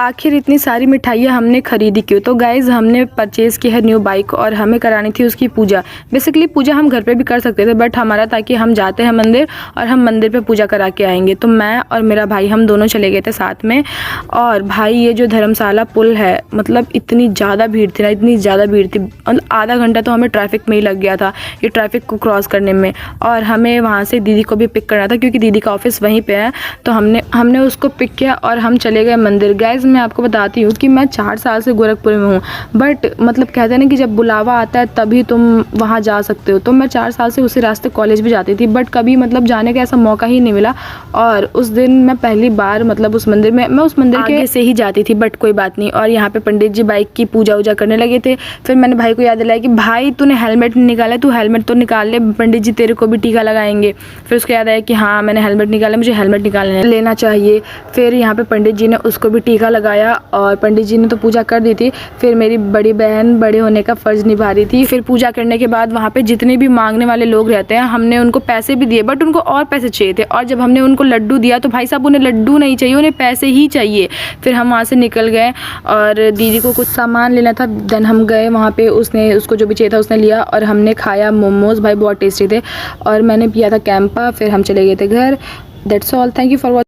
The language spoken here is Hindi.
आखिर इतनी सारी मिठाइयाँ हमने खरीदी क्यों? तो गाइज़ हमने परचेज़ की है न्यू बाइक और हमें करानी थी उसकी पूजा। बेसिकली पूजा हम घर पे भी कर सकते थे, बट हमारा था कि हम जाते हैं मंदिर और हम मंदिर पे पूजा करा के आएंगे। तो मैं और मेरा भाई हम दोनों चले गए थे साथ में। और भाई ये जो धर्मशाला पुल है, मतलब इतनी ज़्यादा भीड़ थी ना, इतनी ज़्यादा भीड़ थी, मतलब आधा घंटा तो हमें ट्रैफिक में ही लग गया था, ये ट्रैफिक को क्रॉस करने में। और हमें वहाँ से दीदी को भी पिक करना था क्योंकि दीदी का ऑफिस वहीं पे है। तो हमने उसको पिक किया और हम चले गए मंदिर। गाइज़ मैं आपको बताती हूँ कि मैं 4 साल से गोरखपुर में हूँ, बट मतलब कहते हैं ना कि जब बुलावा आता है तभी तुम वहाँ जा सकते हो। तो मैं 4 साल से उसी रास्ते कॉलेज भी जाती थी, बट कभी मतलब जाने का ऐसा मौका ही नहीं मिला। और उस दिन मैं पहली बार मतलब उस मंदिर में, मैं उस मंदिर के से ही जाती थी, बट कोई बात नहीं। और यहाँ पे पंडित जी बाइक की पूजा वूजा करने लगे थे। फिर मैंने भाई को याद दिलाया कि भाई तूने हेलमेट नहीं निकाला, तू हेलमेट तो निकाल ले, पंडित जी तेरे को भी टीका लगाएंगे। फिर उसको याद आया कि हाँ मैंने हेलमेट निकाला, मुझे हेलमेट निकाल लेना चाहिए। फिर यहाँ पे पंडित जी ने उसको भी टीका लगाया और पंडित जी ने तो पूजा कर दी थी। फिर मेरी बड़ी बहन बड़े होने का फ़र्ज़ निभा रही थी। फिर पूजा करने के बाद वहाँ पे जितने भी मांगने वाले लोग रहते हैं, हमने उनको पैसे भी दिए, बट उनको और पैसे चाहिए थे। और जब हमने उनको लड्डू दिया तो भाई साहब उन्हें लड्डू नहीं चाहिए, उन्हें पैसे ही चाहिए। फिर हम वहाँ से निकल गए और दीदी को कुछ सामान लेना था। देन हम गए वहाँ पे, उसको जो भी चाहिए था उसने लिया और हमने खाया मोमोज़, भाई बहुत टेस्टी थे। और मैंने पिया था कैंपा। फिर हम चले गए थे घर। That's all, thank you for watching.